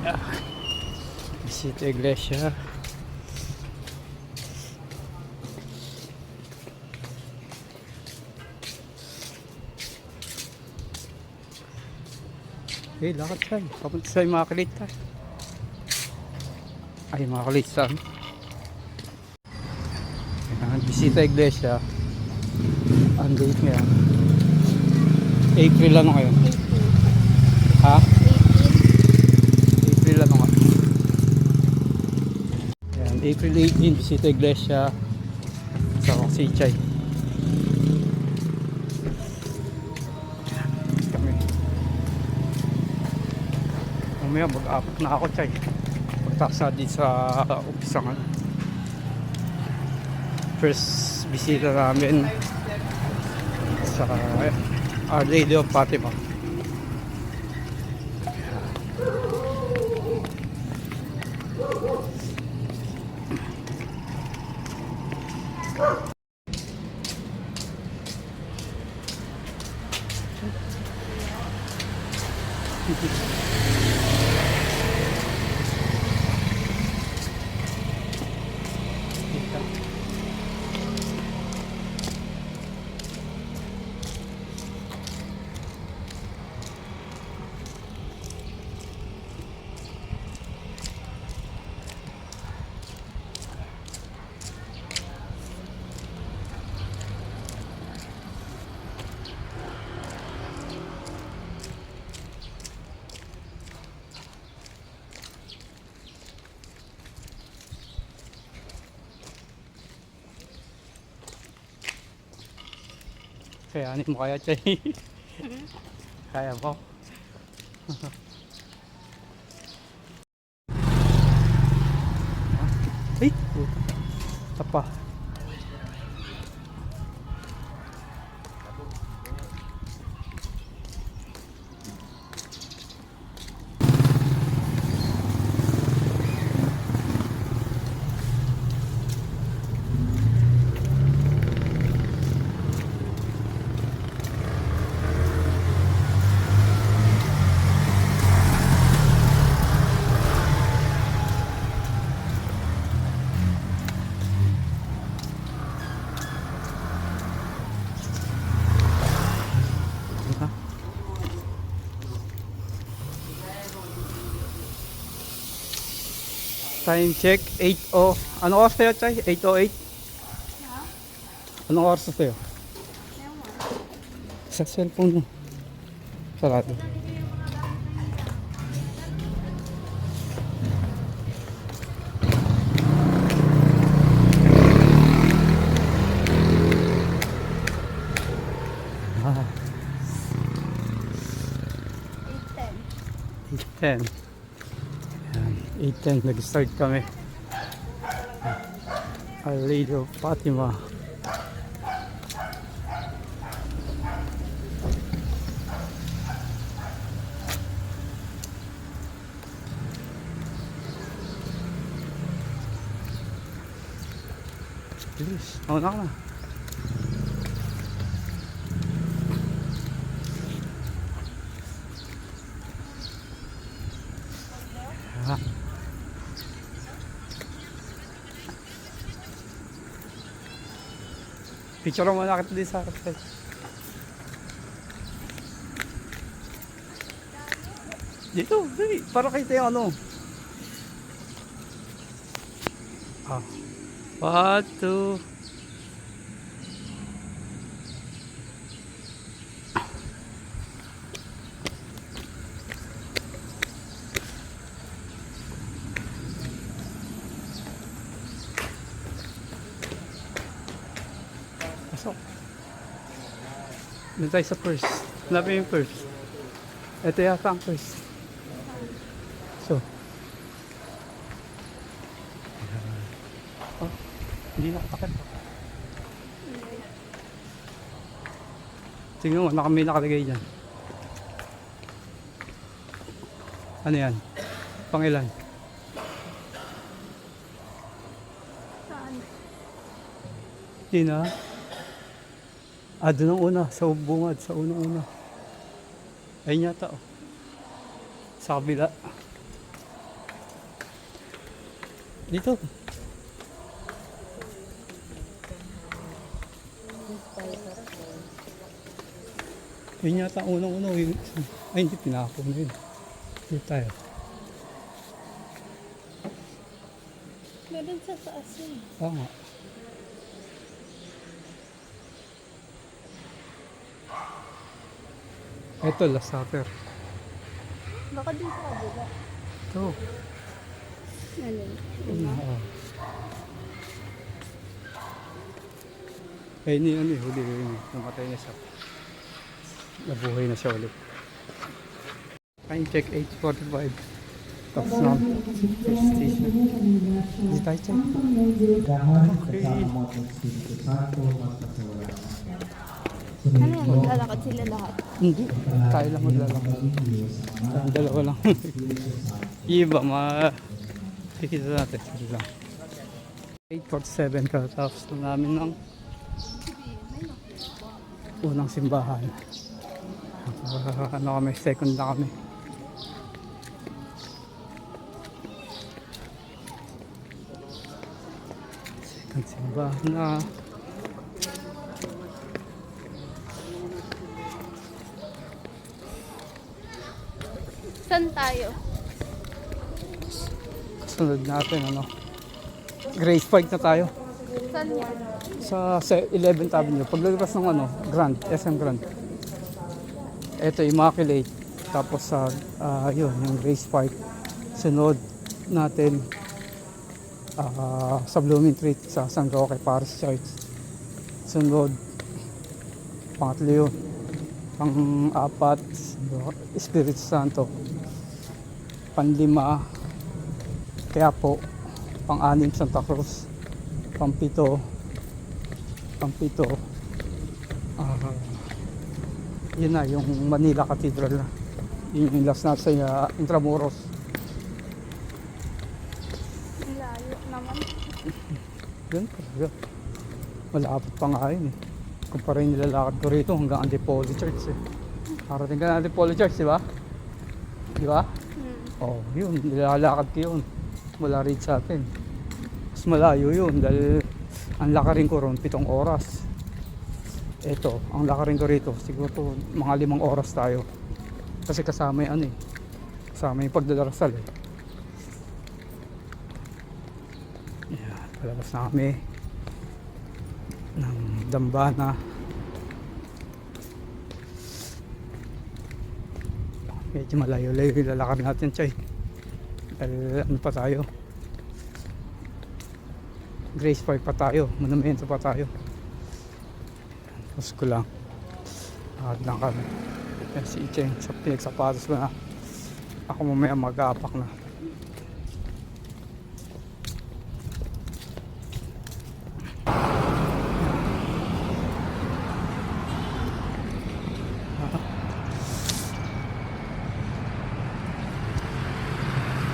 Ah, Bisita Iglesia. Okay, lakad tayo. Papunta sa mga kalita. Ay, mga kalita. Bisita Iglesia. Ang date ngayon. April ano ngayon? Ha? April ano nga? Ayan, April 18, Bisita Iglesia sa Sichay. Kami. Mamaya mag-apak na ako, Chay. Pagtapos na din sa umpisangan. First bisita namin sa Our Lady of Fatima. Kayanin mo kaya, Chay? Kaya mo? Ay! Tapa. Time check 8:00. Ano oras tayo, Chay? 8:08? Anong oras na tayo? Sa cellphone mo. Sarado. Ah. 8:10. 8:10 nag-start kami. Our Lady of Fatima. Bilis, mauna ka na. Picture mo na kita din sa akin. Dito, dali. Para kita yung ano. Ah. 1, 2. Pasok. Doon tayo sa first. Hanapin yung first. Ito yata ang first. So. Oh, hindi nakapakit. Tingnan mo, may nakalagay dyan. Ano yan? Pangilan? Saan? Hindi na. Doon ang una. Sa bungad. Sa unang-una. Ayun yata, oh. Sa kabila. Dito. Yun yata unang-una. Ay, hindi pinako na yun. Dito tayo. Meron sa taas yun. Tama. Ito, Last Supper. Baka din sa kabila. Ito. Alin? Oo. Eh, ini ano huli yun. Namatay na siya. Nabuhay na siya ulit. Time check 8:45. Tapos na first station. Hindi tayo check. Okay. Ano yan? Maglalakad sila lahat. Hindi. Tayo lang maglalakad. Tayong dalawa lang. Iba, kikita natin. Sige lang. 8:47 katapos na namin ng unang simbahan. Ano kami, second na kami. Second simbahan na. Saan tayo? Sunod natin, ano. Grace Park na tayo. Saan yan? Sa 11th Avenue. Paglagpas ng ano, Grand, SM Grand. Ito, Immaculate. Tapos sa, yun, yung Grace Park. Sunod natin sa Blooming Street sa San Roque Parish Church. Sunod, pangatlo yun. Pang-apat, Espiritu Santo. Panlima, Quiapo. Pang-anim, Santa Cruz. Pang-pito, yun na, yung Manila Cathedral na. Yun yung last na sa Intramuros. Ang layo naman. Yun talaga. Malapit pa nga yun eh. Kumpara yung nilalakad ko rito hanggang Antipolo Church eh. Parating ka na Antipolo Church, di ba? Di ba? Oo, yun. Nilalakad ko yun. Mula rito sa atin. Mas malayo yun dahil ang lakarin ko ron 7 oras. Ito, ang lakarin ko rito siguro mga 5 oras tayo. Kasi kasama yung ano eh. Kasama yung pagdadarasal eh. Yan, palabas na kami ng Dambana. Medyo malayo-layo yung lalakad natin, Chay. Dahil ano pa tayo? Grace Park pa tayo, monumento pa tayo. Tapos ko lang lang kami. Yan si Icheng sa pinagsapatos ko na. Ako mamaya mag-aapak na.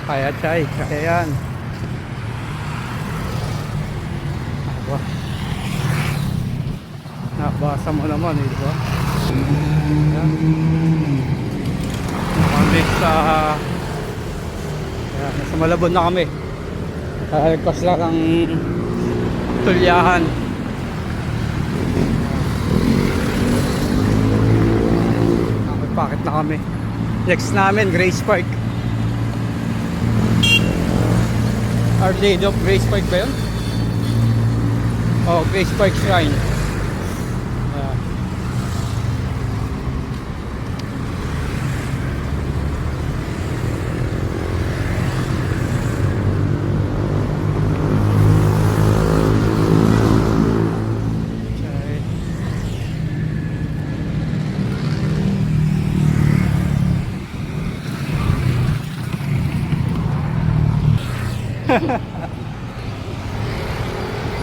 Kaya, Chay, kaya yan. Nabasa mo naman eh, di ba? Ayan. Kami sa ayan, nasa Malabon na kami. Kalagpas lang ang Tulyahan. May packet na kami. Next namin, Grace Park. Our Lady of Grace Park ba yun? Oh, Grace Park Shrine.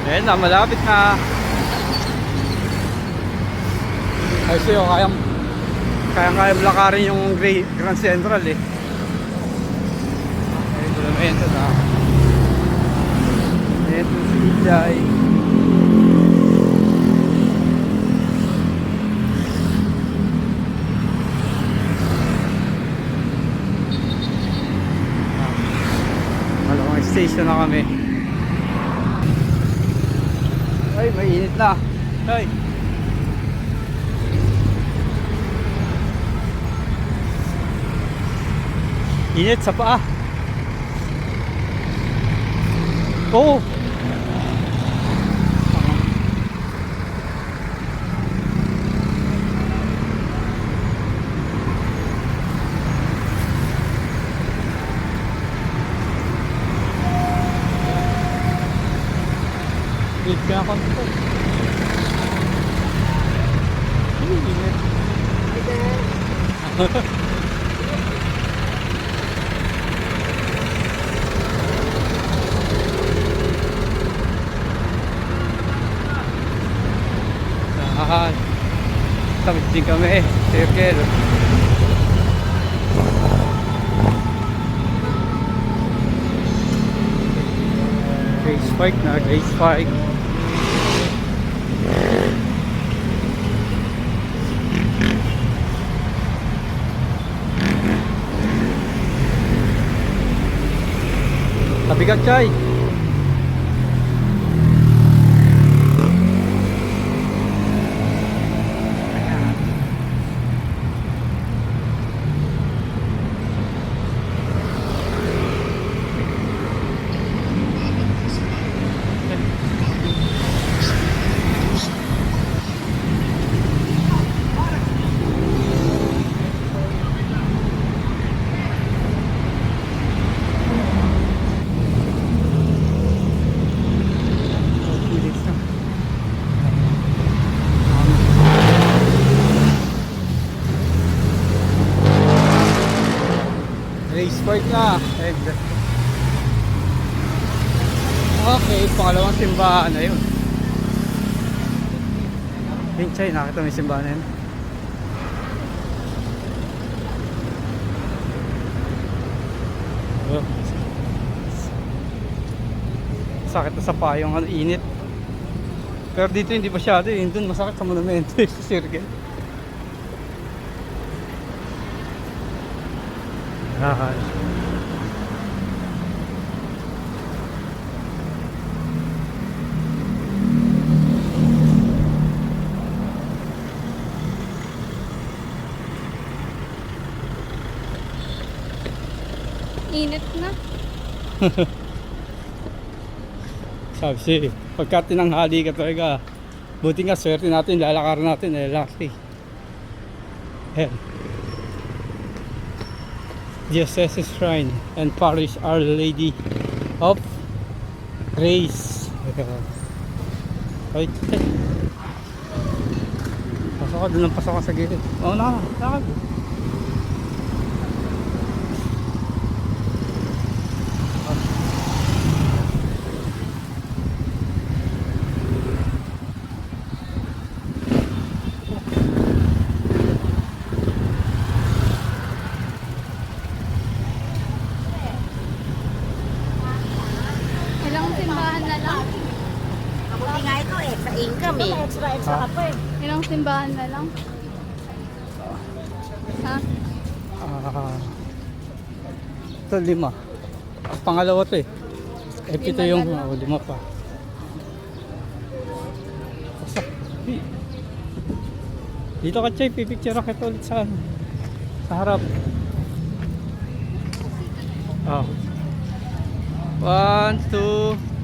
Ayan na, malapit na. Ay siyo, kayang lakarin yung Grand Central eh. Ay, monumento na. Ito si Ijay. Malawang station na kami. mainit na. Ay. Init sa paa. Oo. Wait ka ako nito. Init. Tapos din kami, circle. Grace Park na, Grace Park. Tabi ka, Chay. Race Park na. Okay, pangalawang simbahan na yun. Yung Chay, nakita mo yung simbahan na yun. Oh. Sakit na sa payong, ano, init. Pero dito hindi masyado eh. Doon masakit sa monumento sa circle. Init na. Sabi siya, pagka tinanghali ka talaga, buti nga swerte natin, lalakar natin eh, laki. Ayan. Diocese Shrine and Parish Our Lady of Grace. Ay, pasok ka, doon ang pasok ka sa gilid. Oo na, lakad. Ilang simbahan na lang? Mabuti nga ito eh, sa income eh. Extra ka pa eh. Ilang simbahan na lang? Ha? Ito 5. Pangalawa to eh. Ito Lima yung na lang. 5 pa. Pasok. Dito ka, Chay, pipicture kita ulit sa harap. Oh. 1, 2.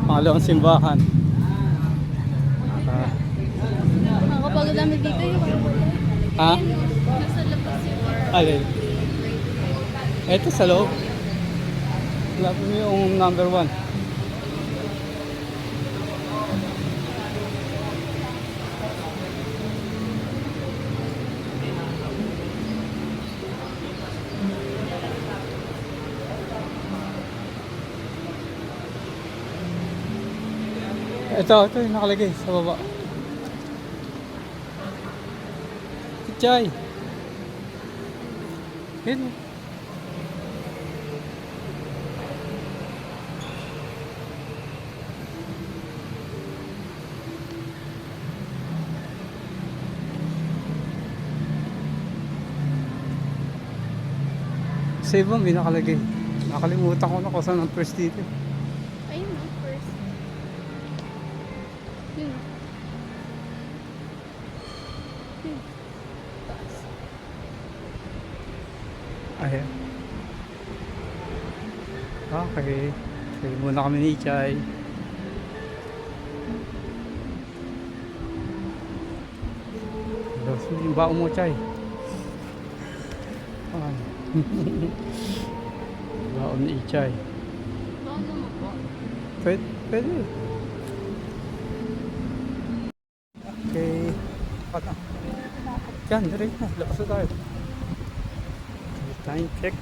Pangalawang simbahan. Nakakapagod namin dito yung Ha? nasa labas yung Alin? Ito sa loob. Wala po yung number 1. Ito yung nakalagay sa baba. Chay. Yun. Sa iba may nakalagay. Nakalimutan ko na kung saan ang first dito. Ayun no, first. Yun. Yun. Taas. Ayan. Okay. Sige muna kami ni Chay. Tapos yung baon mo, Chay. Ayan. Baon ni Chay. Ano mo po? Pwede. Pwede. Okay. Pata. Yan, direct na. Labas na tayo. Time check.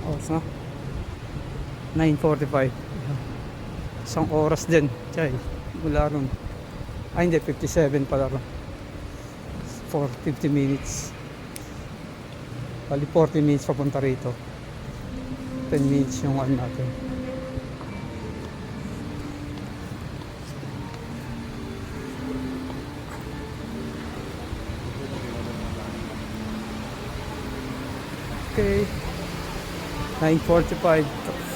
Oras na. 9:45. Isang oras din. Chay. Mula ron. Ay hindi, 57 pala ron. For 50 minutes. Bali 40 minutes papunta rito. 10 minutes yung ano natin. Okay. 9:45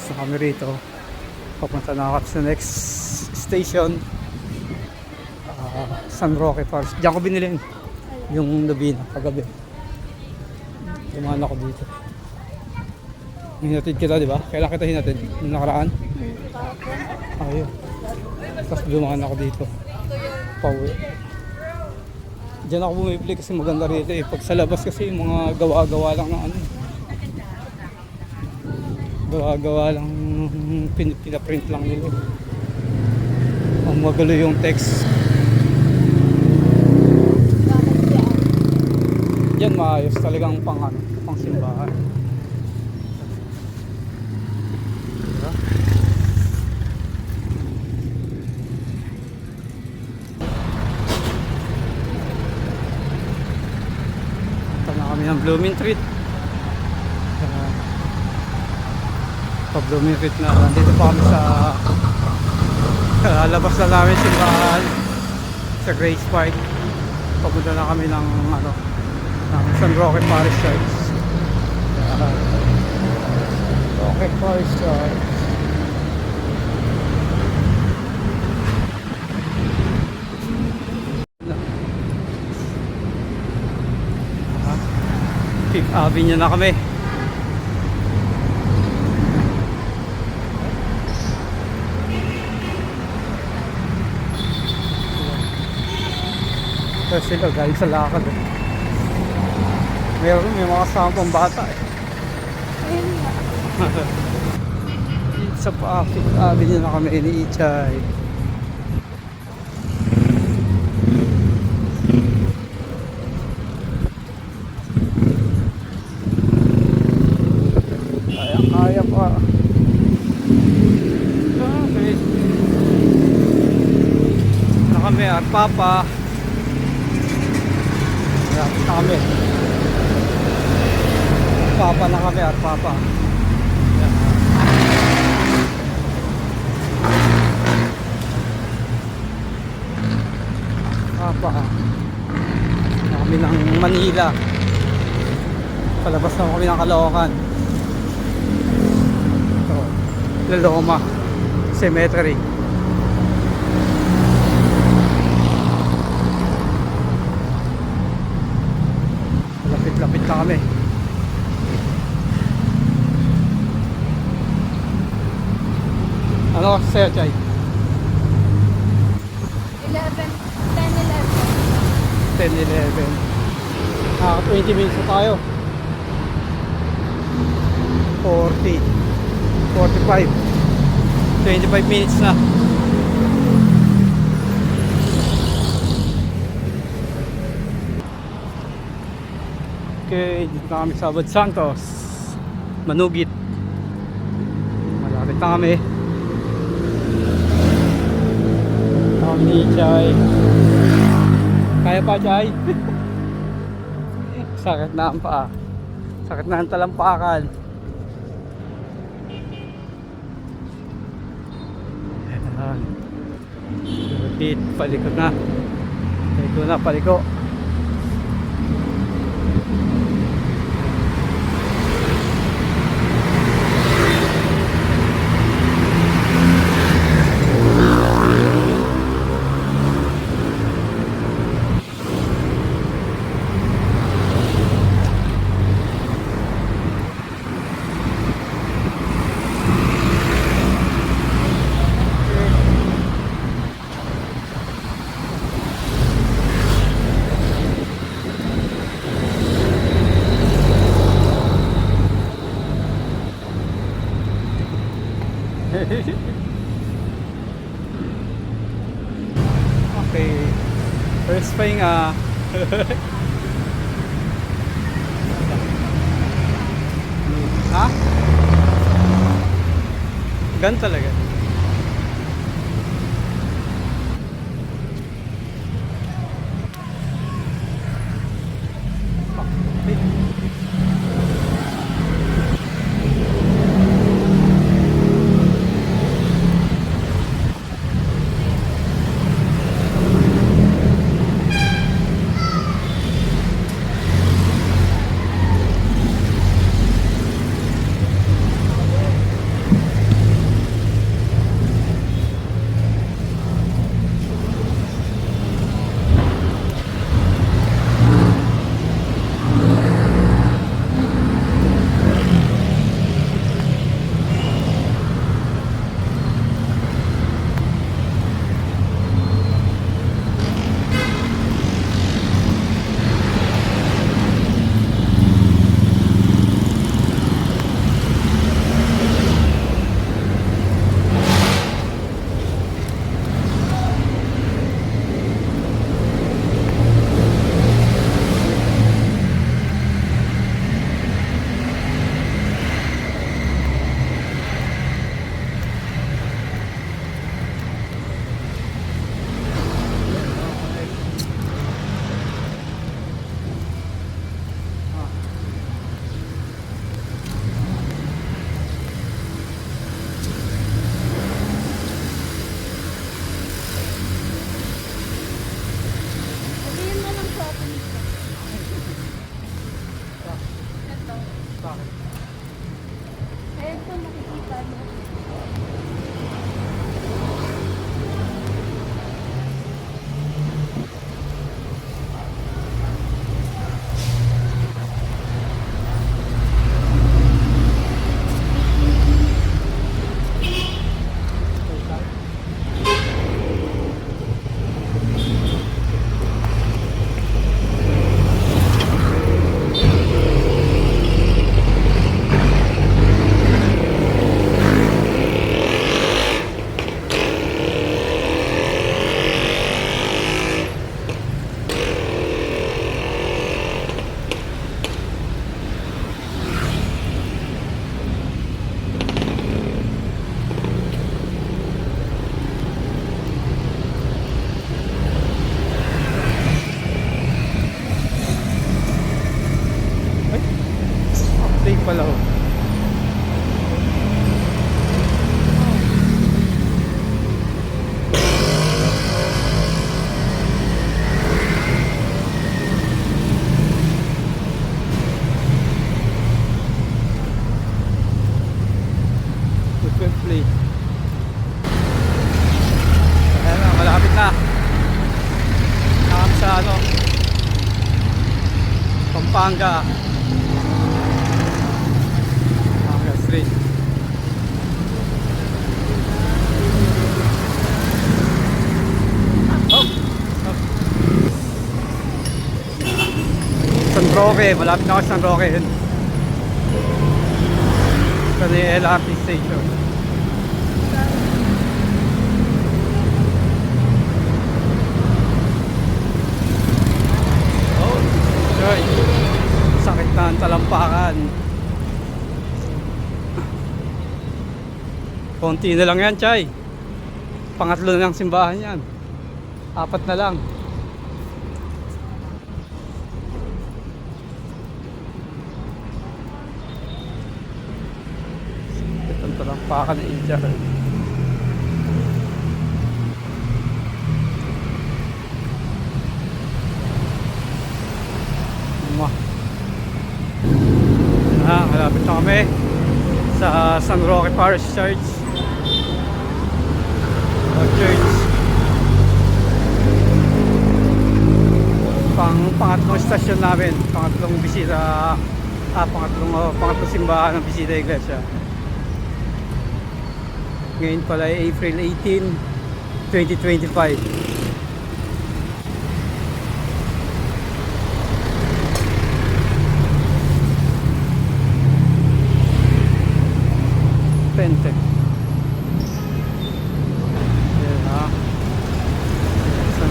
sa kami rito. Papunta na ako sa next station. San Roque Falls. Diyan ko binili yung Nabina kagabi. Dumaan ako dito. Hinatid kita, di ba? Kailan kita hinatid? Yung nakaraan? Ayun. Tapos dumaan ako dito. Pauwi. Diyan ako bumibili kasi maganda rito eh. Pag sa labas kasi yung mga gawa-gawa lang ng ano. Gawa-gawa lang, pinaprint lang nila. Ang magulo yung text. Yan maayos talagang pang ano, pang simbahan. Diba? Punta na kami ng Blooming Treat. Pa Blooming Treat na. Nandito pa kami sa labas na namin simbahan sa Grace Park. Papunta na kami ng ano, ng San Roque Parish Church. Roque Parish Church. Fifth Avenue na kami. Kasi sila galing sa lakad eh. May mga kasama pang bata eh. Ayun nga. Sa Fifth Avenue na kami ni Ichay. Kaya pa. Okay. Na kami at Papa. Malapit na kami. Papa na kami at Papa. Papa. Na kami ng Manila. Palabas na kami ng Caloocan. Ito. Loma Cemetery. Lapit-lapit na kami. Ano kasi sa'yo, Chay? 10-11. 20 minutes na tayo. 40. 45. 25 minutes na. Okay, dito na kami sa Abad Santos. Manugit. Malapit na kami. Ni Chay. Kaya pa, Chay? Sakit na ang paa. Sakit na ang talampakan. Ayan. Repeat, paliko na. Paliko na, paliko. Okay. First pahinga. Ha? Gan talaga. Sabihin mo lang sa atin. Bakit? Eh, ito nakikita mo. Ay, update pala ho. Swiftly. Ayan na, malapit na. Nakam sa ano, Pampanga. Pampanga Street. Oh, oh. San Roque, malapit na ako sa San Roque. Ito na yung LRT station. Oh, joy. Sakit na ang talampakan. Konti na lang yan, Chay. Pangatlo na lang simbahan yan. 4 na lang. Itong talampakan na India. Malapit na kami sa San Roque Parish Church o Church. Pangatlong stasyon namin, pangatlong bisita, pangatlong simbahan ng bisita iglesia. Ngayon pala ay April 18, 2025. Pente.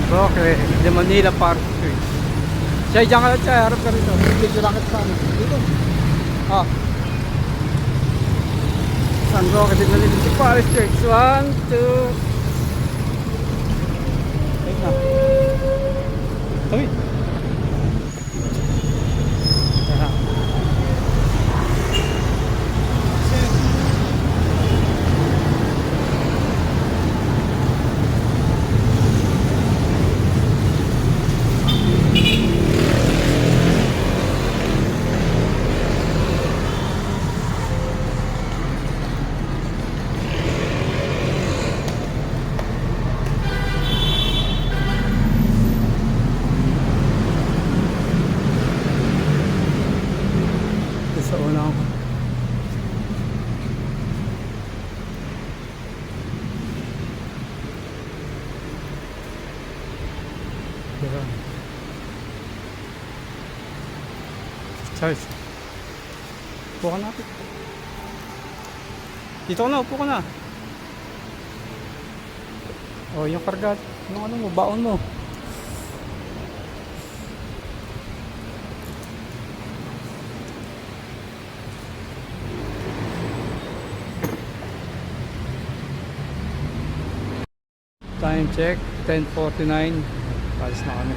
Okay, de Manila Park Street. Siya, dyan ka lang siya, harap ka rito. Dito lang kita sana. Dito. Ah. San Roque de Manila Park Street. 1, 2. Wait na. Tawid. Ayan. Ito sa una ko. Diba? Charles. Upo ka natin. Dito ka na, upo ka na. O, yung karga. Yung ano mo, baon mo. Time check, 10:49. Palis na kami.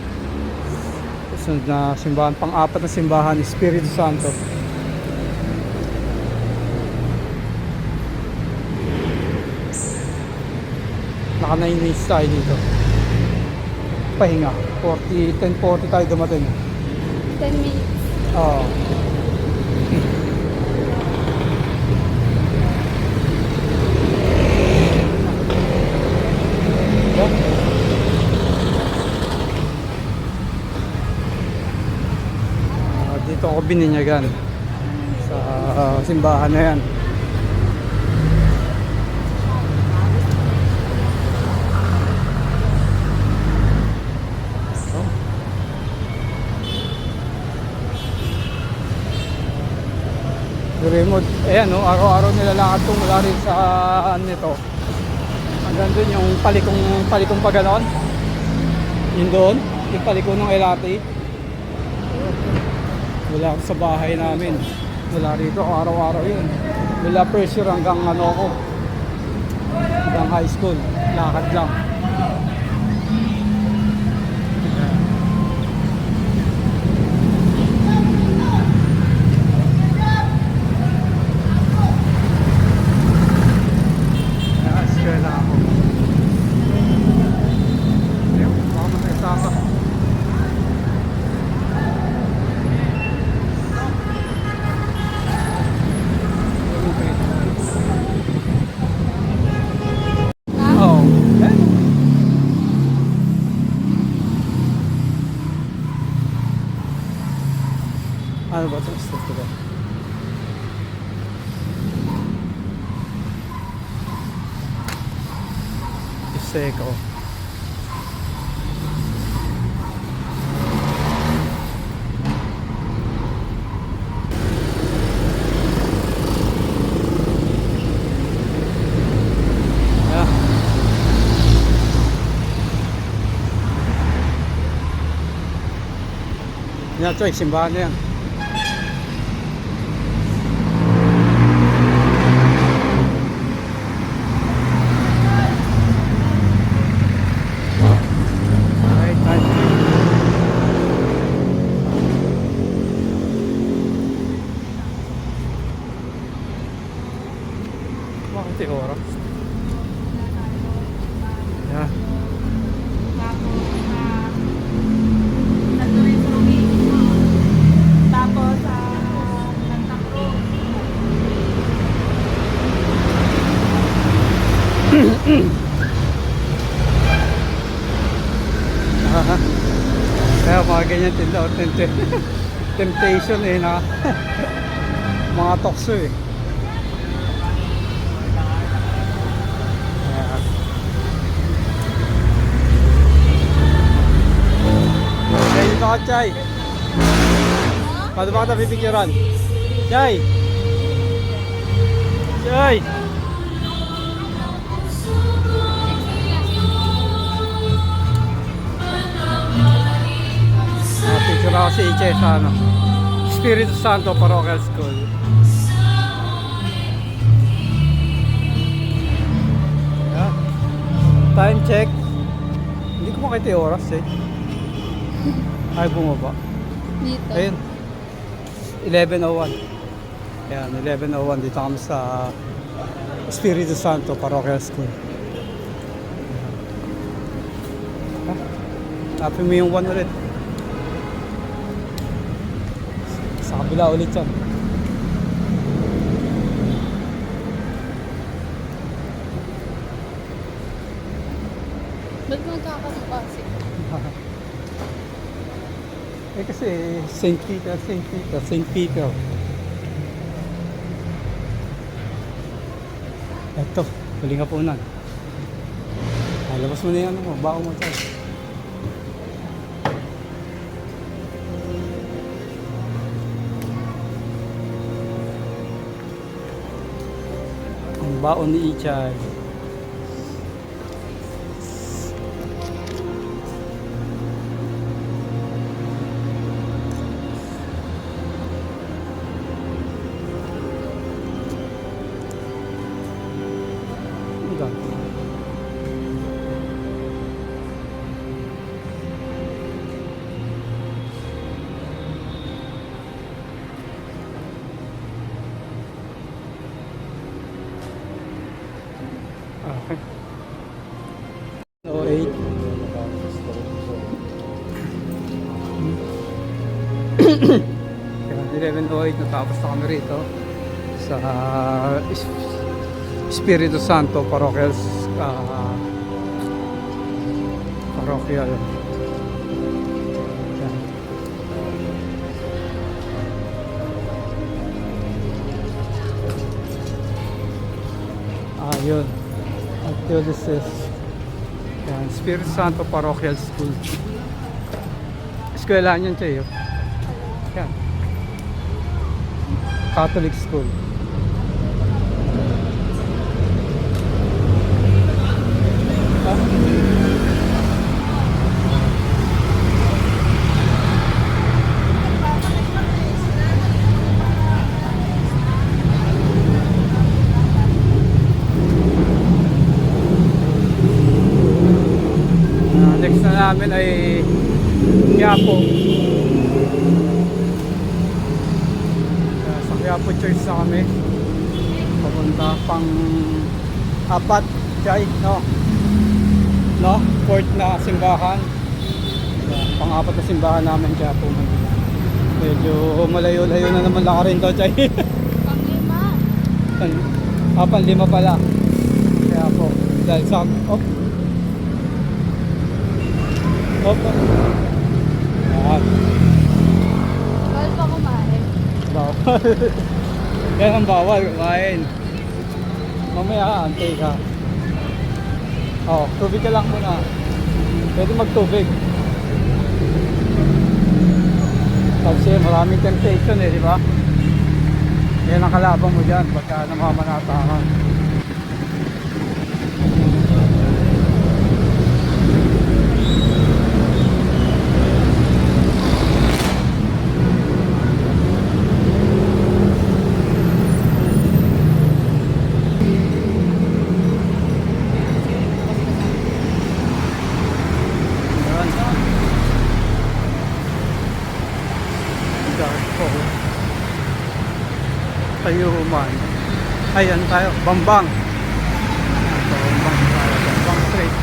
Sunod na simbahan, pang-apat na simbahan, Espiritu Santo. Naka 9 minutes tayo dito. Pahinga. 10:40 tayo dumating. 10 minutes. Oo. Dito ako bininyagan sa simbahan na yan. Remote, ayan no, araw-araw nilalakad ko mula rin sa nito hanggang dun yung palikong pa ganon, yun doon, yung paliko ng LRT. Wala ako sa bahay namin, wala rito, araw-araw yun, wala pressure hanggang ano ko, hanggang high school, lakad lang. Ano ba ito? Stop ko ba? Seco. Yan, Choy, simbahan na yan. Bakit oras? Yeah. Tapos, Santa Cruz. Kaya mga ganyan tindaw, temptation eh na mga tokso eh. Kaya dito ka, Chay. Paano ba kita pipicturan? Chay! Chay! si Iche sa ano, Espiritu Santo Parochial School. Yeah. Time check. Hindi ko makita yung oras eh. Ay, bumaba. Dito. Ayun. 11:01. Ayan, 11:01. Dito kami sa Espiritu Santo Parochial School. Tapin mo yung 1 ulit. Sa kabila ulit yan. Ba't magkakasipasip? Eh kasi St. Peter. Eto, huling hapunan. Labas mo na yung ano mo, bako mo tayo. Ang baon ni Ichay. Okay. 08. Kaya 11:08 natapos na kami rito sa Espiritu Santo Parochial Parochial. Yan. Yun. Archaeologist. Yan, Espiritu Santo Parochial School. Eskwelahan yan siya yun. Yan. Catholic School. Next na namin ay Quiapo. Sa Quiapo Church na kami. Papunta pang apat, Chay, no? No? Fourth na simbahan. Pang apat na simbahan namin Quiapo, Manila. Medyo malayo-layo na naman lakarin to, Chay. Pang-5. Pang-5 pala. Quiapo. Dahil sa... Opo. Yan. Bawal pa kumain. Bawal. Yan ang bawal kumain. Mamaya antay ka. Oh, tubig ka lang muna. Pwede magtubig. Kasi maraming temptation eh, di ba? Yan ang kalaban mo dyan pagka namamanatakan. Tayuman. Ayan tayo, Bambang. Bambang tayo, Bambang Street.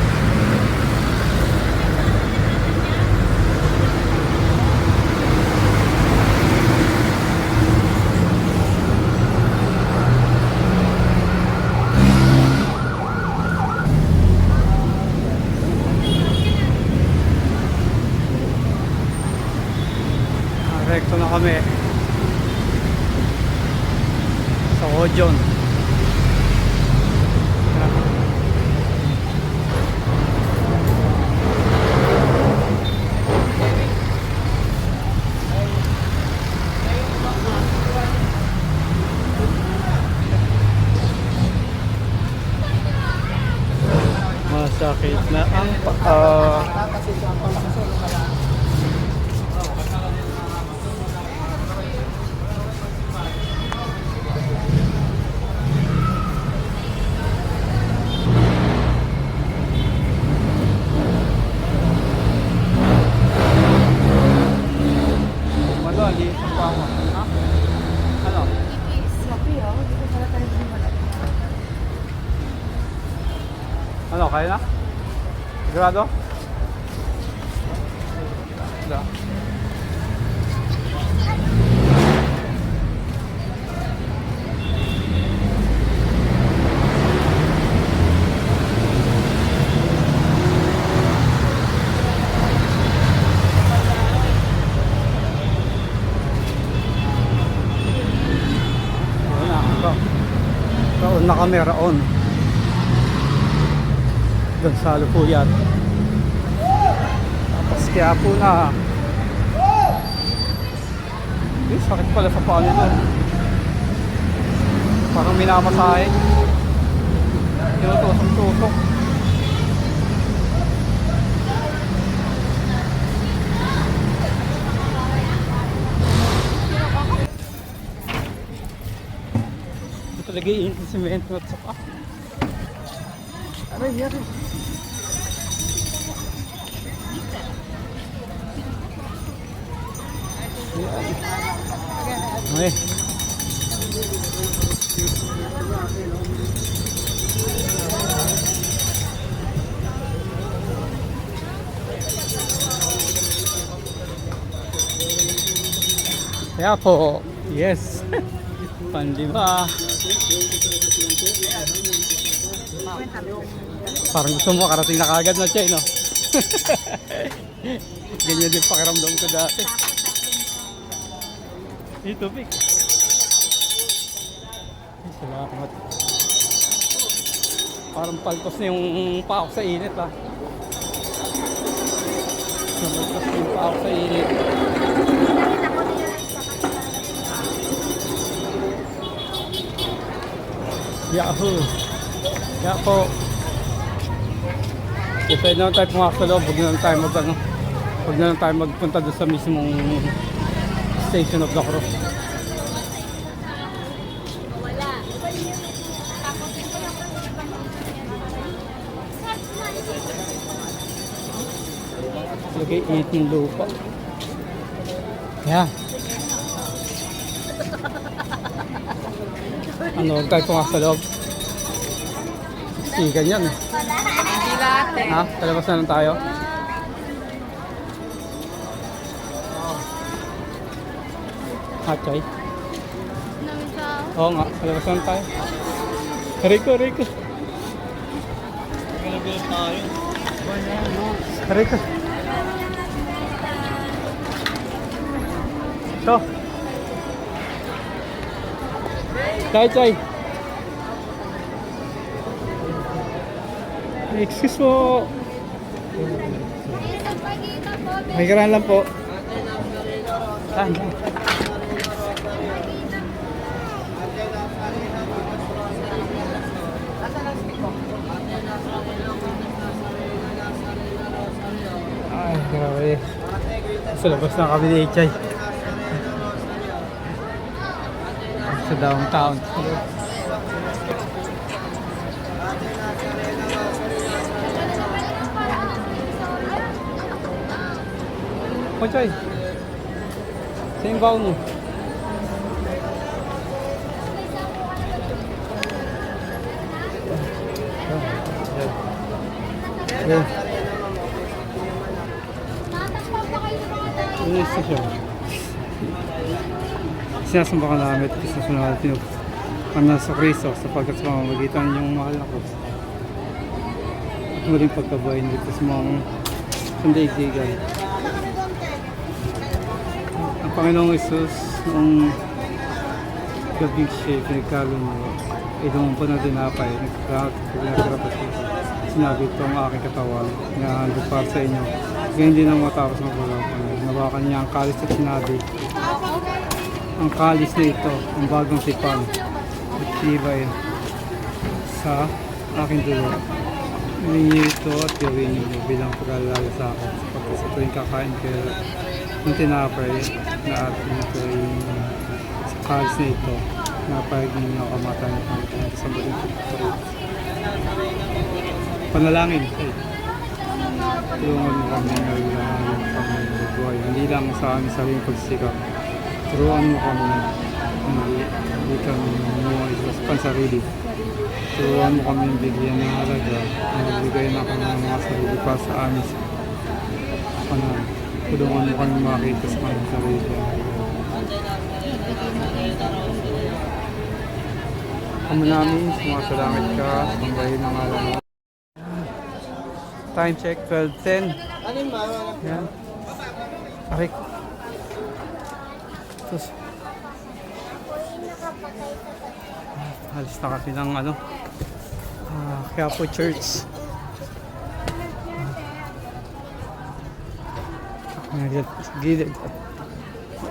Rekto na kami sa Ojon. Masakit na ang paa. Sigurado? Wala. Raon na kami, Raon. Gonzalo po yan. Tapos kaya po na. Eh, sakit pala sa paa nito. Parang minamasahe. Tinutusok-tusok. Talaga yung semento at sapa. Aray, aray. Ay. Kaya po, yes. Panlima. Parang gusto mo karating na kagad na siya, no? Ganyan din pakiramdam ko dati. Ito, Vic. Ay, salamat. Parang paltos na yung paok sa init, ha? Paltos na yung paok sa init. Yahoo! Kaya po, if pwede naman tayo pumasok sa loob, huwag na lang tayo magpunta doon sa mismong Station of the Cross. Lagay 18 lupa. Yan. Ano, huwag tayo pumasok sa loob. Sigan yan eh. Hindi lahat eh. Ha? Talabas na lang tayo. Hachay. Namin sa... Oo nga, talabas na lang tayo. Rico, Rico. Rico. Ito. Chay. Excuse mo. May karan lang po. Saan? Ay, grabe. Sa labas na kami ni Ichay. Sa downtown. Ichay, saan yung baon mo? Yan. Ano yung istasyon? Sinasamba ka namin at istasyon natin ang nasa Cristo sapagkat sa mamamagitan yung mahal na ko. At muling pagkabayin dito sa mga sandaigdigan. Ang Panginoong Isus noong gabing siya pinagkalumuha ay dumampo na dinapay nagkakarapat siya. Sinabi ito ang aking katawan na handog para sa inyo. Kaya hindi na matapos magpapalapang. Nabakan niya ang kalis at sinabi, ang kalis na ito, ang bagong tipan at tibay sa aking dulo. Ilinyo ito at gawin niyo bilang pag-alala sa akin sapagkat sa tuwing kakain kayo ng tinapay na atin ito ay sa kalis na ito napayag ninyo kamatay at pangitang sa muling pagkakarot. Panalangin. Tulungan mo kami na ilangan kami ng buhay. Hindi lang sa aming sabihin pagsikap. Turuan mo kami na hindi kami mamuhay sa pansarili. Turuan mo kami bigyan ng halaga. Nagbigay na kami ng mga sarili pa sa amin. Tulungan mo kami makita sa kanyang sarili. Ama namin, sumasalangit ka, sambahin ang alam mo. Time check, 12:10. Yan. Aray. Sus. Alis na kami ng ano. Quiapo Church. Gilid at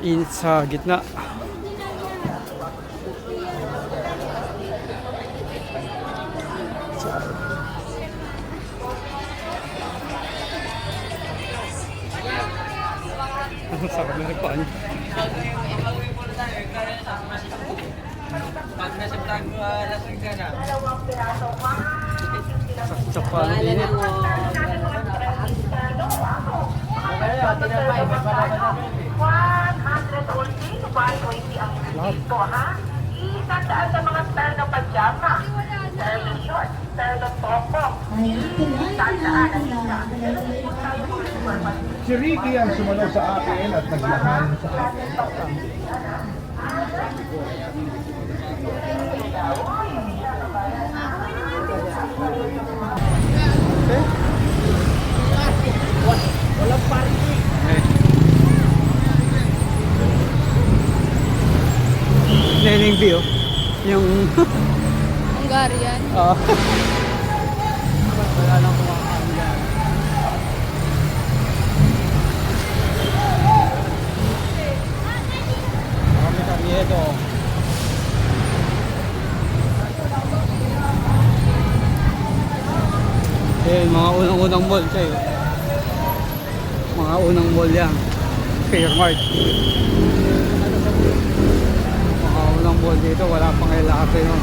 mainit sa gitna. Ang sarap na rin paan. Sa paan ang init. Isandaan sa mga style ng pajama, style ng short, style ng topo. Si Ricky ang sumunod sa akin at nagmahal sa akin. Walang party. Nening view. Yung Hungarian. wala nang kumakain dyan. Kami Carriedo. Mga unang-unang mall kayo. Mga unang mall yan. Fairmart. Mga unang mall dito, wala pang LRT no.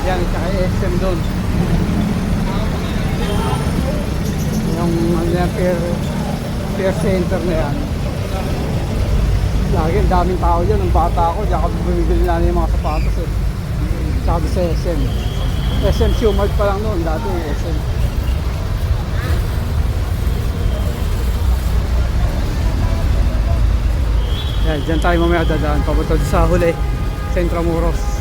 Yan, tsaka SM doon. Yung ano yan, fair center na yan. Lagi, ang daming tao dyan. Nung bata ako, diyan kami bumibili na yung mga sapatos eh. Tsaka sa SM. SM Shumart pa lang noon, dati SM. Yan, dyan tayo mamaya dadaan. Papunta sa huli, sa Intramuros.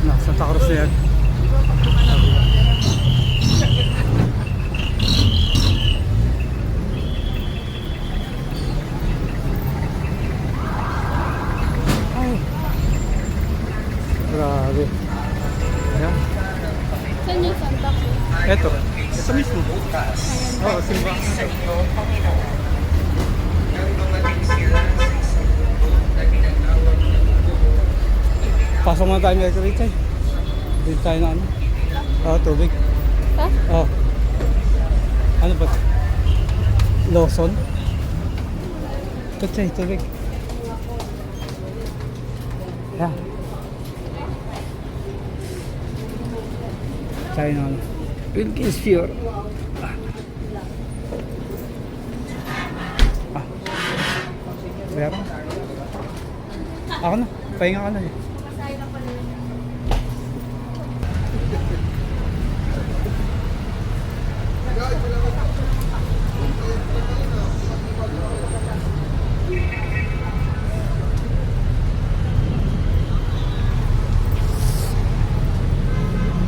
Nasa Santa Cruz na yan. Ay. Grabe. Ayan. Saan yung Santa Cruz? Ito mismo. Oo, simba. Pasok muna tayo ng Richard. Dito tayo na ano. Tubig. Ha? Ano ba? Lawson? Ito tayo, tubig. Yeah. Tayo na ano. Wilkins Fjord. Meron. Ako na. Pahinga ka na eh.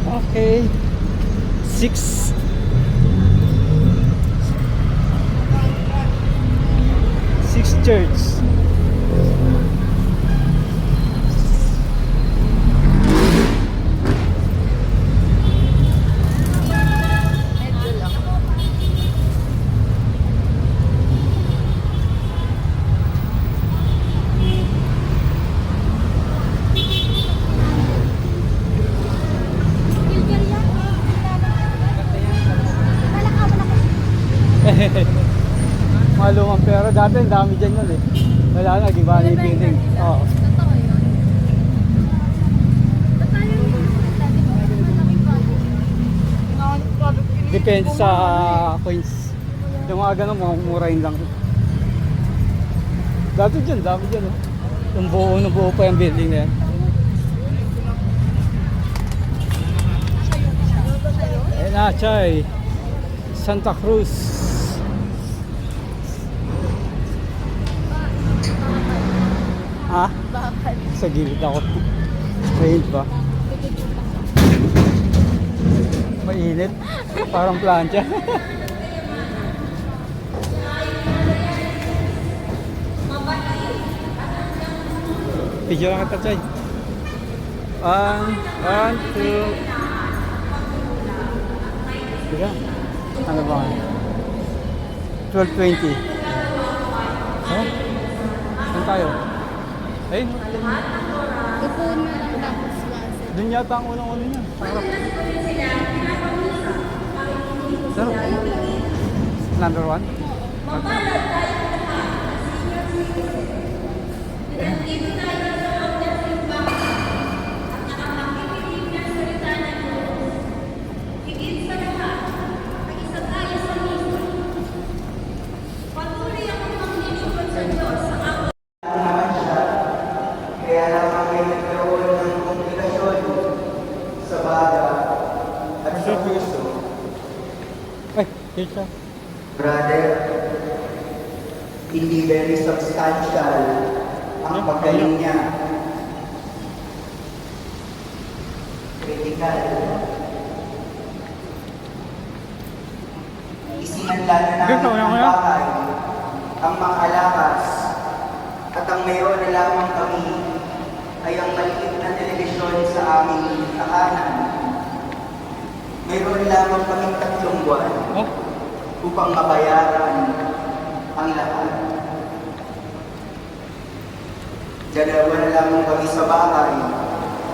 Okay. 6 church. Malumang pero dati ang dami dyan nun eh. Wala na, di ba? Building. Oo. Totoo yun. Ba't tayo yung malaking project? Depende sa coins. Yung mga ganun, mga murahin lang. Dati dyan, dami dyan. Oh. Yung buo pa yung building na yan. Ayan na, Chay. Santa Cruz. Ha? Bakal. Sa gilid ako. Mainit ba? Mainit. Parang plancha. Video lang kita, Chay. One, two. Diba? Ano ba? 12:20. Oh? Saan tayo? Ayun. Upo na lang tapos basa. Doon yata ang unang-una niya. Sarap. Sarap. Number 1? Kaya naman may nagkaroon ng komplikasyon sa baga at sa puso. Ay, here siya. Brother, hindi very substantial ang paggaling niya. Critical. Isinanlala namin ang bahay, ang makalakas, at ang mayroon na lamang kami ay ang maliit na telebisyon sa aming tahanan. Mayroon lamang kaming 3 buwan Oh? upang mabayaran ang lahat. Dalawa na lamang kami sa bahay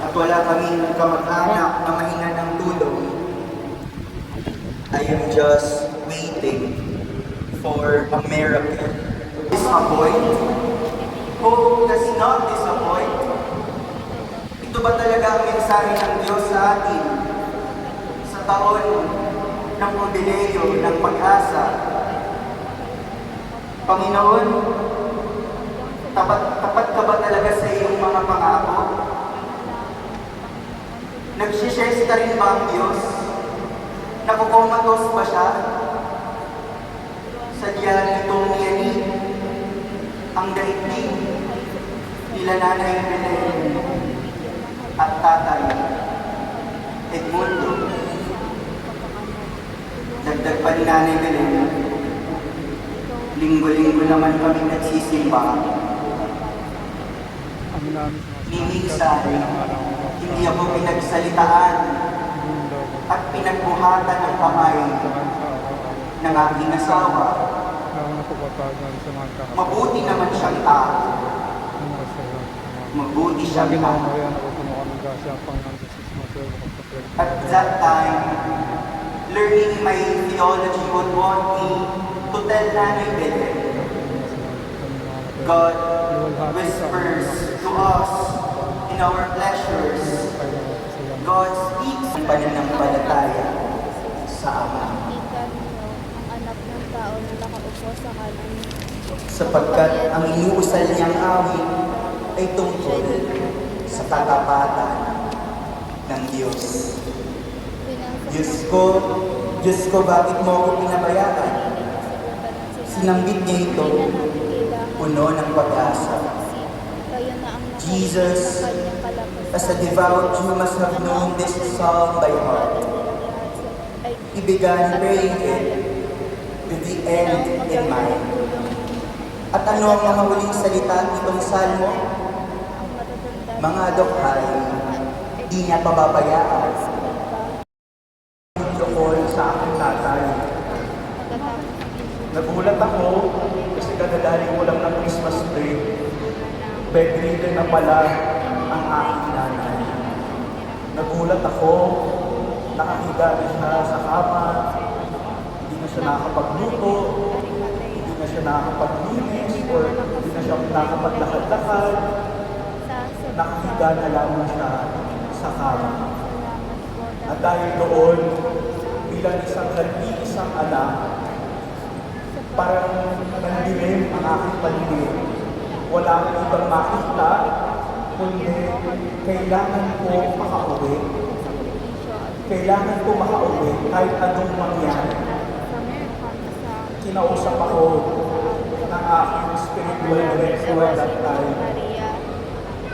at wala kaming kamag-anak na mahinga ng tulong. I am just waiting for a miracle. Disappoint? Hope does not disappoint. Ito ba talaga ang mensahe ng Diyos sa atin sa taon ng jubileo ng pag-asa? Panginoon, tapat ka ba talaga sa iyong mga pangako? Nagsishares ka rin ba ang Diyos? Nakukomatos ba siya? Sadya nitong niyanig ang daigdig nila Nanay Belen at Tatay Edmundo. Dagdag pa ni Nanay Belen, linggo-linggo naman kami nagsisimba. Ang namin. Minsan, hindi ako pinagsalitaan at pinagbuhatan ng kamay ng aking asawa. Mabuti naman siyang tao. Mabuti siyang tao. At that time, learning my theology would want me to tell Nanay Belen, God whispers to us in our pleasures. God speaks ang pananampalataya sa Ama. Ikan mo ang anak ng tao na nakaupo sa kanan niya. Sapagkat ang inuusal niyang awit ay tungkol sa katapatan ng Diyos. Diyos ko, bakit mo ako pinabayaan? Sinambit niya ito, puno ng pag-asa. Jesus, as a devout Jew, must have known this psalm by heart. He began praying it with the end in mind. At ano ang mga huling salita nitong salmo? Mga dokhay, di niya pababayaan. Tungkol sa aking tatay. Nagulat ako kasi kadadaling ko lang ng Christmas break. Bedridden na pala ang aking nanay. Nagulat ako, nakahiga na siya sa kama, hindi na siya nakakapagluto, hindi na siya nakakapaglinis, or hindi na siya nakapaglakad-lakad. Nakahiga na lamang siya sa kama. At dahil doon, bilang isang anak, parang nandilim ang aking paligid. Wala akong ibang makita, kundi kailangan ko makauwi. sa probinsya at Kailangan ko makauwi kahit anong mangyari. sa American sa Kinausap ako ng aking spiritual director at that time. Maria.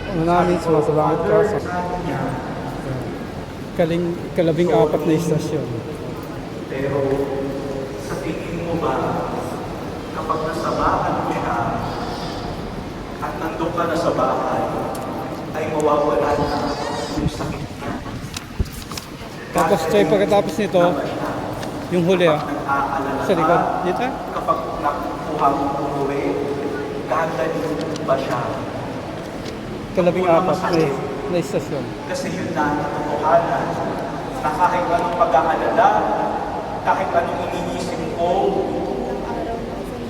Ano namin, sumasalamat ka sa Sabi niya, kalabing-apat na istasyon. pero sa tingin mo ba, kapag nasamahan mo siya at nandun ka na sa bahay, ay mawawala na yung sakit niya? Tapos, Chay, pagkatapos nito, yung huli Nag-aalala sa likod. ka, Dito kapag nakuha mo umuwi, gagaling ba siya? kalabing-apat na istasyon. Kasi yun na ang katotohanan na kahit anong pag-aalala, kahit anong iniisip ko,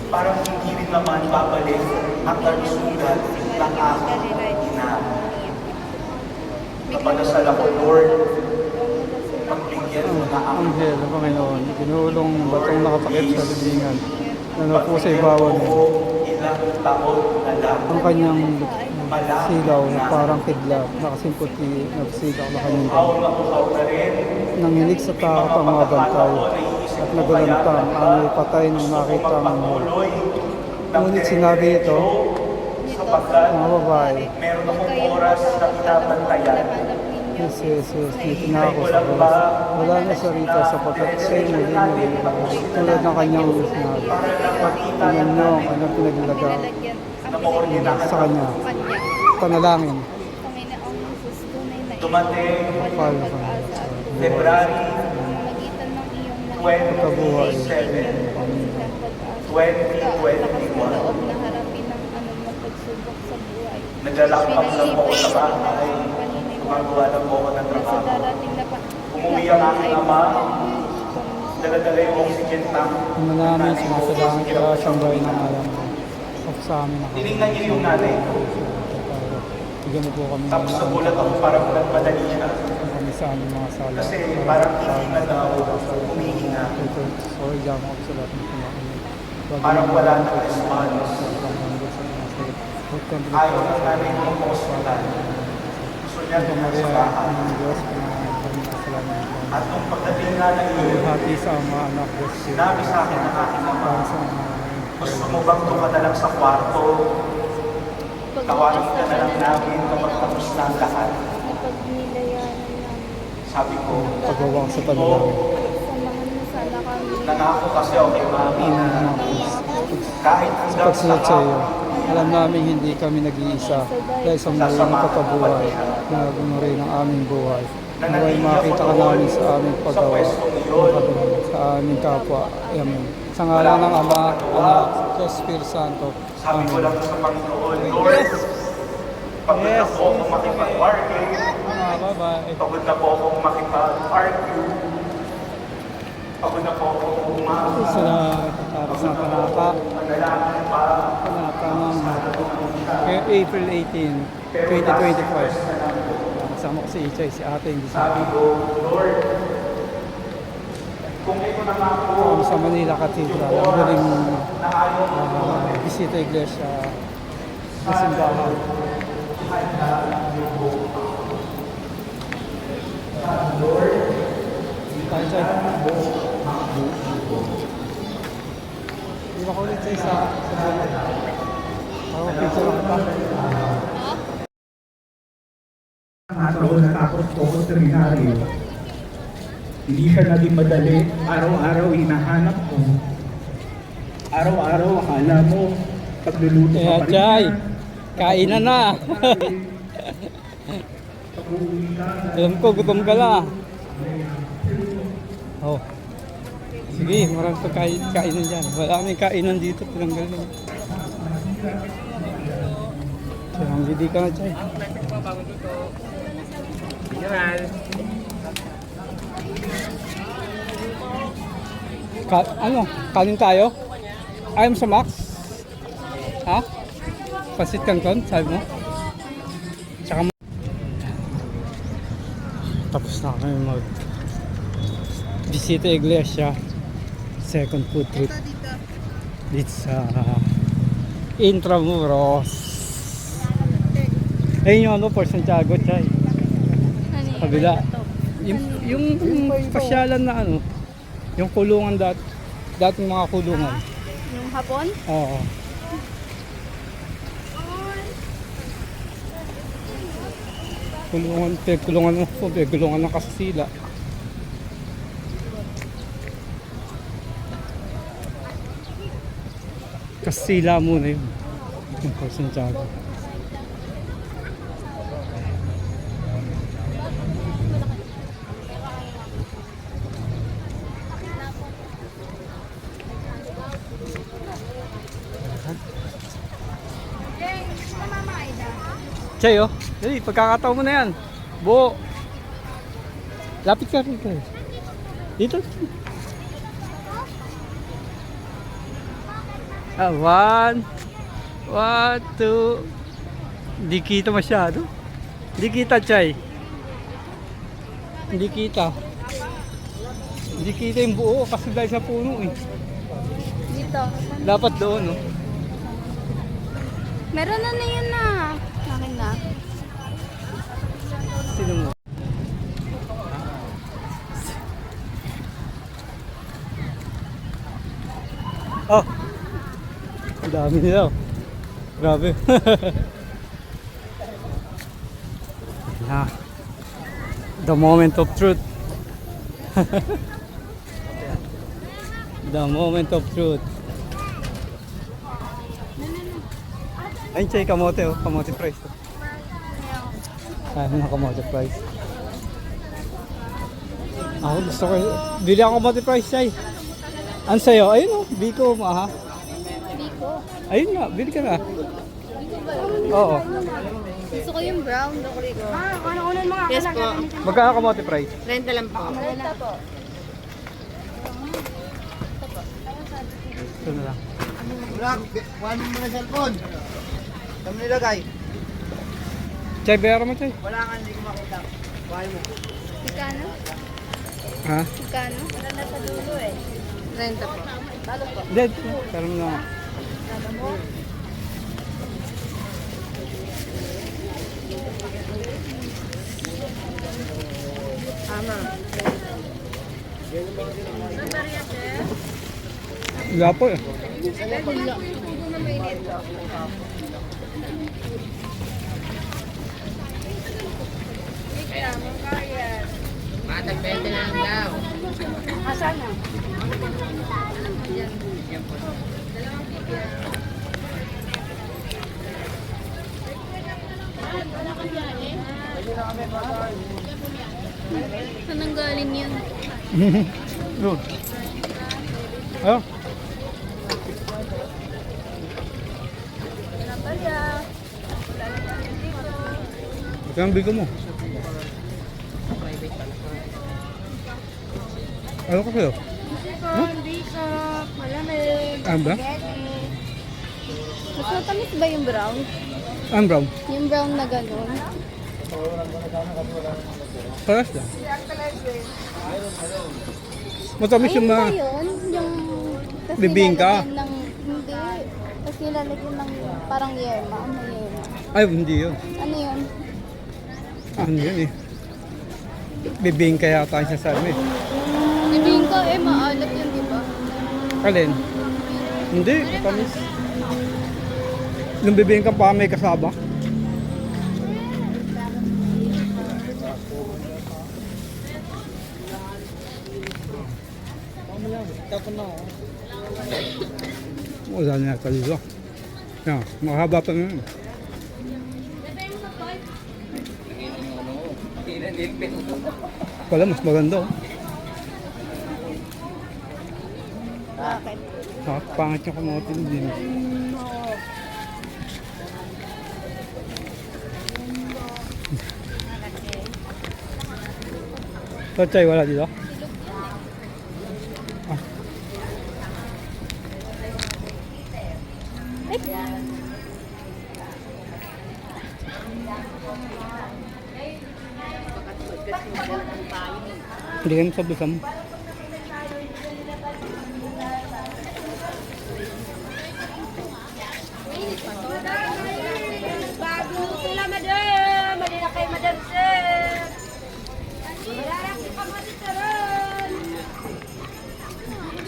parang hindi rin naman babalik ang kalusugan ng aking ina. Napadasal ako, Lord, pagbigyan mo na ako. Anghel ng Panginoon, ginulong batong nakatakip sa libingan, na napo sa ibawan niya. Ilang taon na lang. Ang kanyang silaw na parang kidlat, nakasimputi, nagsigaw na kanyang Uhaw dami. na uhaw na rin. Nanginig sa takot ang mga bantay, at nagulantang ang may patay nang makita ang anghel. Ngunit sinabi ito, sapagkat mga babae, meron akong oras na binabantayan. yes, dito na ako sa oras. Wala na siya rito sapagkat siya'y muli tulad ng kanyang sinabi. At tingnan niyo ang kanyang pinaglalaga sa kanya. Panalangin. Panginoong Jesus, tunay na Dumating Kapal na pag-asa at February magitan ng iyong 27, Kabuhay. silang pag-asa. 2021. Loob na harapin ang anumang pagsubok sa buhay. Naglalakbang lang po ako sa bahay. Gumagawa lang po ako ng Sa trabaho. darating na Umuwi ang aking ama. Daladala yung oxygen tank. Ano namin, sumasalangit ka siyang bahay ng alam ko. At sa amin ako. Tinignan niyo yung nanay ko. Bigyan mo po kami ng Tapos nagulat ako parang nagmadali siya. kami sa aming mga sala. Kasi parang hindi na daw humihinga. Ito, sorry, diyan ako sa lahat ng kumain. Parang wala na response. Ayaw ng nanay ko sa hospital. Gusto niya Ito, doon Maria, sa bahay. ng Diyos, pinagpapasalamat ko. At nung pagdating nga ng iyon, Hati sa mga anak ko siya. sinabi sa akin ng aking ama, Para sa mga gusto mo bang doon ka na lang sa kwarto? Tawagin ka na lang namin kapag tapos na ang lahat. Napagnilayanan namin. Sabi ko, paggawa sa panalangin. Samahan mo sana kami. nangako kasi ako kay mami na kahit Sa hanggang pagsunod sa iyo, hapon, alam namin hindi kami nag-iisa dahil sa muli ng katabuhay na rin ang aming buhay. Naway makita ka namin sa aming paggawa sa aming kapwa. Amen. Sa ngalan ng Ama, Anak, Diyos, Espiritu Santo. sabi ko Amen. lang sa Panginoon, Lord, pagod na po akong makipag-argue, Bye-bye. pagod na po akong makipag-argue, pagod na po akong umabot, Tapos na panata. panalangin pa, Panata ng April 18, 2025. Kasama ko si Ichay, si ate, hindi sabi sa ko, Lord, kung ito na nga po, sa Manila Cathedral. Ang galing na ayaw bisita iglesia sa simbahan. Tayo dyan. Di ba ko ulit sa bulan? Ako, picture ako pa. Araw na tapos ko sa seminaryo. Hindi siya naging madali. Araw-araw hinahanap ko. Araw-araw akala mo pagluluto ka Kaya pa rin Chay, yan. kainan na. Pag-uwi ka na. Alam ko, gutom ka na. Oh. Sige, maraming kainan dyan. Wala kaming kainan dito, tinanggal na. Kaya hindi ka na, Chay. Ano? Kanin tayo? Ayaw mo sa Max? Ha? Pasit Canton, sabi mo? Tsaka tapos na kami mag bisita iglesia, second food trip dito sa Intramuros. Ayun yung ano, Fort Santiago, Chay. Ano yun? Kabila. Ito. Yung pasyalan na ano, yung kulungan dating mga kulungan. Yung hapon? Oo. Kulungan ng Kasila. Kasila muna yun. Yung Fort Santiago. Chay, oh. Dali, pagkakataon mo na yan. Buo. Lapit ka rito. Dito. One. One, two. Hindi kita masyado. Hindi kita, Chay. Hindi kita. Hindi kita yung buo kasi dahil sa puno eh. Dito. Dapat doon, oh. Meron na yun na. Akin na. Sino mo? Oh! Ang dami nila, oh. Grabe. Na. The moment of truth. The moment of truth. Ayun, Chay, kamote, oh. Kamote price, oh. Ayun na kamote price. Ako gusto ko. Bili ako kamote price, Chay. Ano sa'yo? Ayun, oh. Biko, ha? Biko. Ayun nga, bili ka na. Oo. Gusto ko yung brown. Yes po. Magkano kamote price? 30 lang po. Ito na lang. Kuhaan mo muna cellphone. Saan mo nilagay? Chay, bayaran mo, Chay. Wala nga, hindi ko makita. Kuhaan mo. Magkano? Ha? Magkano? Wala na sa dulo eh. 30 po. Talo po. Dead. Pero mo na. Tama. Wala po eh. Matagpente na lang daw. Asan na? Saan ang galing yan? Doon. Ayun. Ito ang bigo mo. Ano ka kayo? Hindi ka. Malamig. Ano ba? Mas matamis ba yung brown? Ang brown. Yung brown na gano'n? Paras lang. Matamis yung Ayun mga... ba yun? Yung... tas Bibingka? nilalagyan Ng, hindi. Tapos nilalagyan ng parang yerma. Ano yerma? Ay, hindi yun. Ano yun? Ano yun eh. Bibingka yata siya sa amin. Bibingka eh, maalat yun, di ba? Alin? Hindi, matamis. Yung bibingka pa may kasaba. Wala na yata dito. Yan, makahaba pa na yun. Wala, mas maganda oh. Bakit? Pangit yung kamote din. Tochay, wala dito? Ah. Hindi ka sa busam. Bago sila, madam!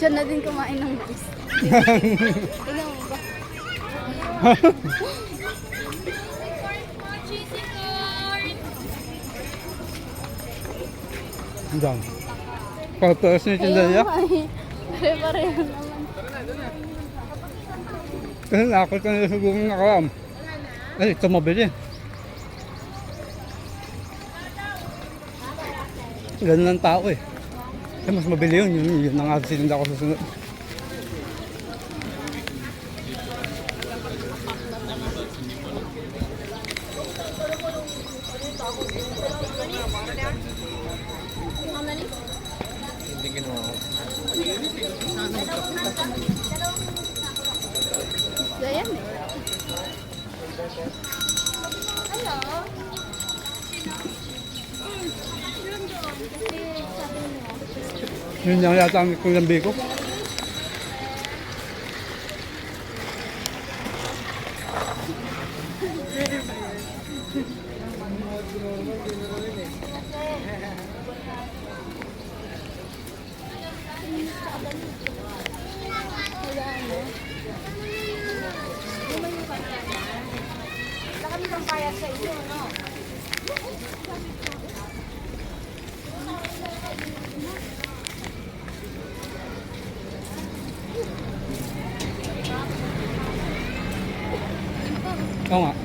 Siya na din kumain ng mais. Tignan mo ba? Diyan. Pagparas na yung tindalya. Pare-pareho naman. Kasi nakakal ka nila siguro ng nakaram. Ay, ito mabili. Ganun lang tao eh. Kasi mas mabili yun. Yun ang nga sininda ko susunod. Ayan eh. Yun lang yata ang kulambi ko. Oo nga.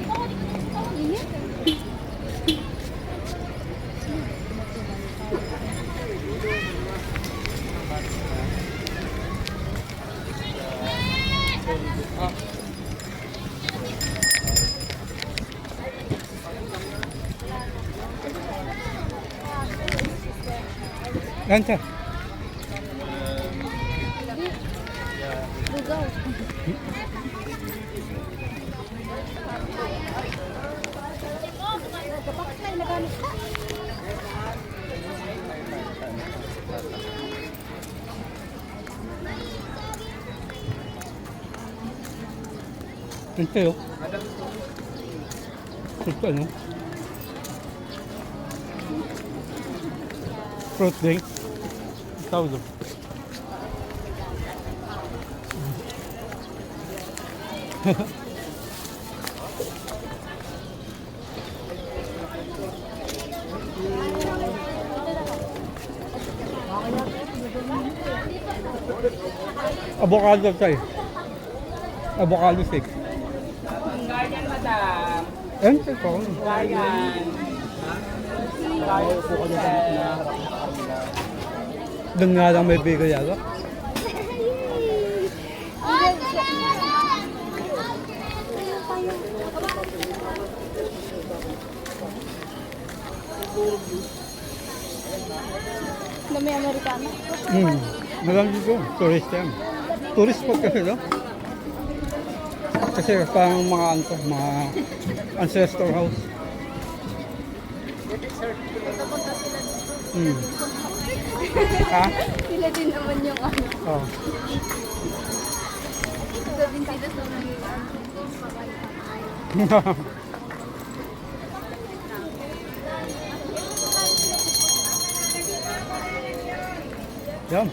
Yan siya. Lugaw. Bakit na nagamit ka? Ito yun. Ito ano? Fruit drink. Tawag doon. Avocado tayo. Avocado stick. Guardian, madam. Ente ko. Guardian. Doon nga lang may bigay yata. Dami Amerikano. Marami dito. Tourist yan. Tourist spot kasi no? Kasi parang mga ano, mga ancestor house. Ha? Sila din naman yung ano. Oh. Sabihin sila sa mga Yan.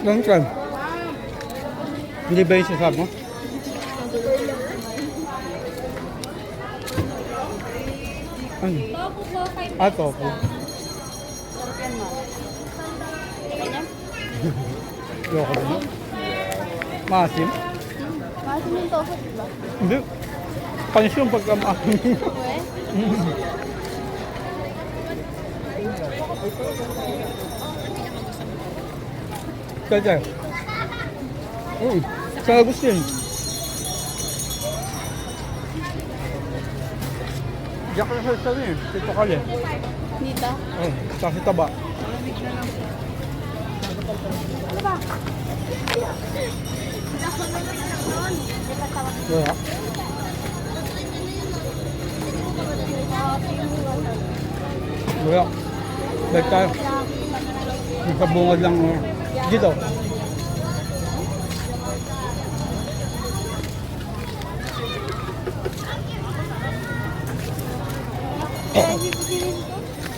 Lang kan. Hindi ba yung sasab mo? Ano? Ah, tofu. Sarap yan, ma. Ganyan? Loko ba? Maasim? Maasim yung tofu, diba? Hindi. Panis yung pagka maasim. Uwe? Kaya. Sa Agustin. Diyak na sa sabi eh. Dito kali. Dito? Oh, kasi taba. Kaya. Kaya. Balik tayo. Nakabungad lang. Dito.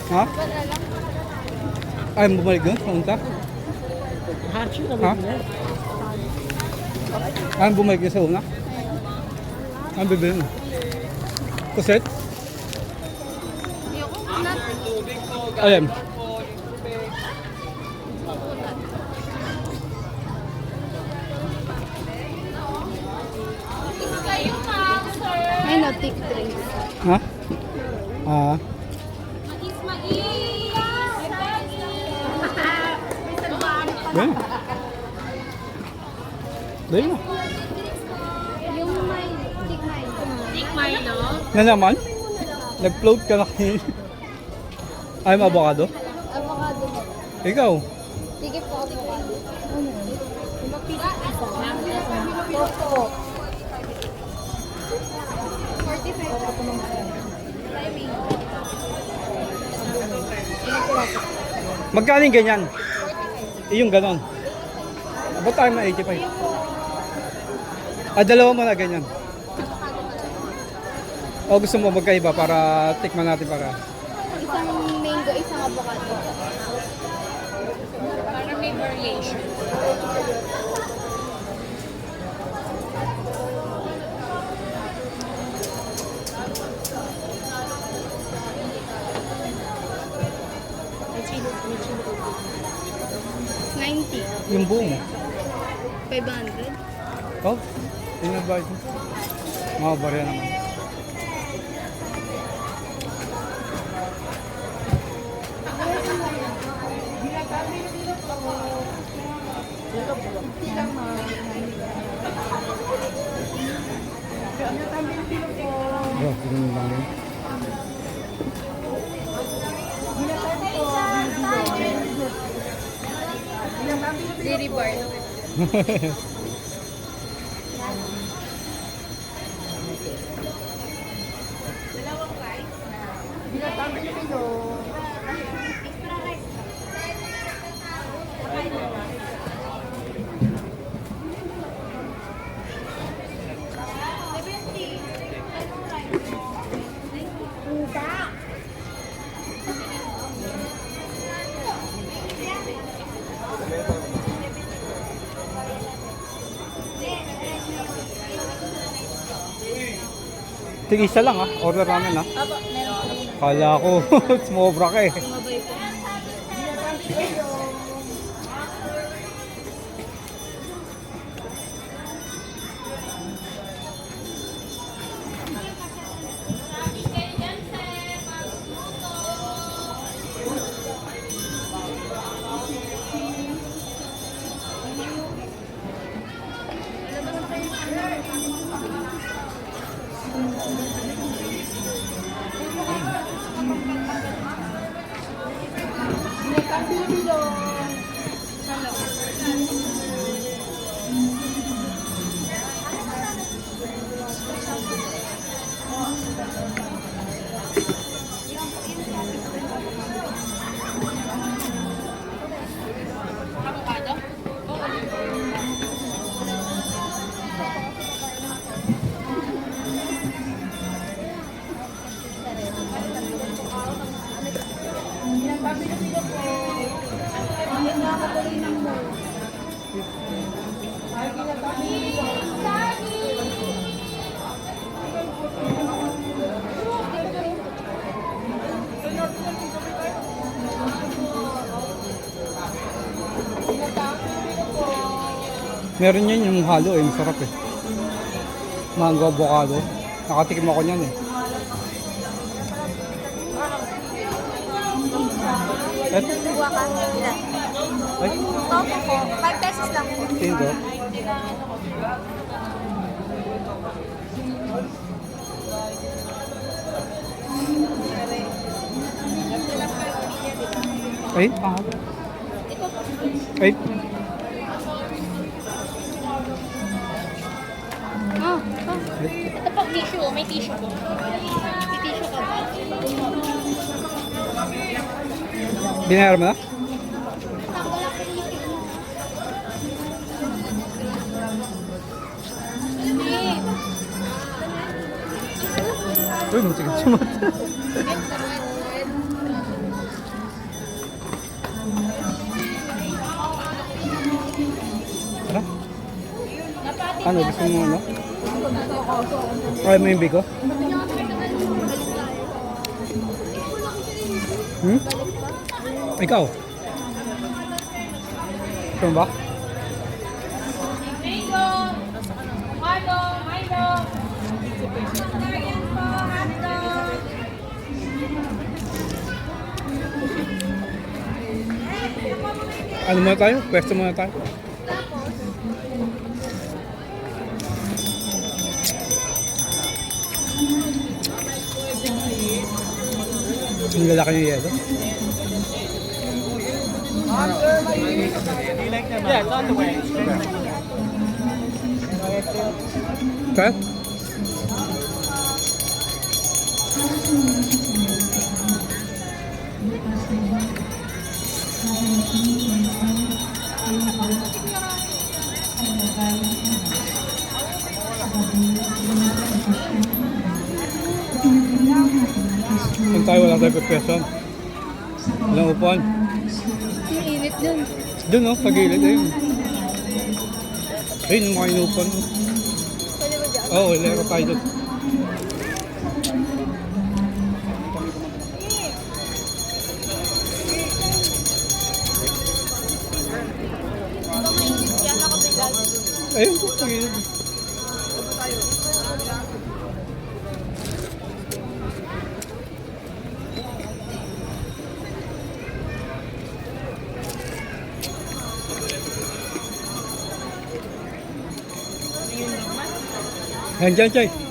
Ha? Ay, bumalik doon? Pumunta? Ha? Ay, bumalik doon sa una? Ano bibili mo? Kuset? Yung nut. Ayan. May no, thick drinks. Ha? Ah. Dahil na. Dahil na. Yung may thick Milo. Na naman? Nag-float ka na kanina. Ay, avocado? Avocado. Ikaw? Sige po, avocado. Mapisa isa. Opo. 45. Magkano yung ganyan? Yung ganon. Ba't tayo na 85? Ah, dalawa mo na ganyan. O gusto mo magkaiba para tikman natin para... Isang mango, isang avocado. Para may variation. Yung buo mo. 500. Oh, in-advise mo. Mga barya naman. Oh, ganun lang yun. Dairy bar. Sige, isa lang ah. Order namin ah. Apo, meron po. Kala ko, sumobra ka eh. Mabay po. Meron yan yung halo eh, masarap eh. Mango avocado. Nakatikim ako niyan eh. Et? Kuha ka. Ilan? Ay, Opo po. 5 pesos lang po. tindo. Ay, ah. Ay, Oh, ito po, tissue. May tissue po. May tissue ka ba? binayaran mo na? Uy, matigas yung mata. Ano, gusto mo ano? Ay, may biko? Hmm? Ikaw? Ikaw ba? Ano muna tayo? Pwesto muna tayo. Ang lalaki yung yelo. Okay. Kung tayo wala tayo pepesan. Walang upuan. Yung init dun. Doon no, sa gilid ayun. Ayun, yung mga inupan. Pwede ba dyan? Oo, lero tayo doon. Ito mainit yan, nakabilag. Ayun, sa gilid. Yan dyan, Chay.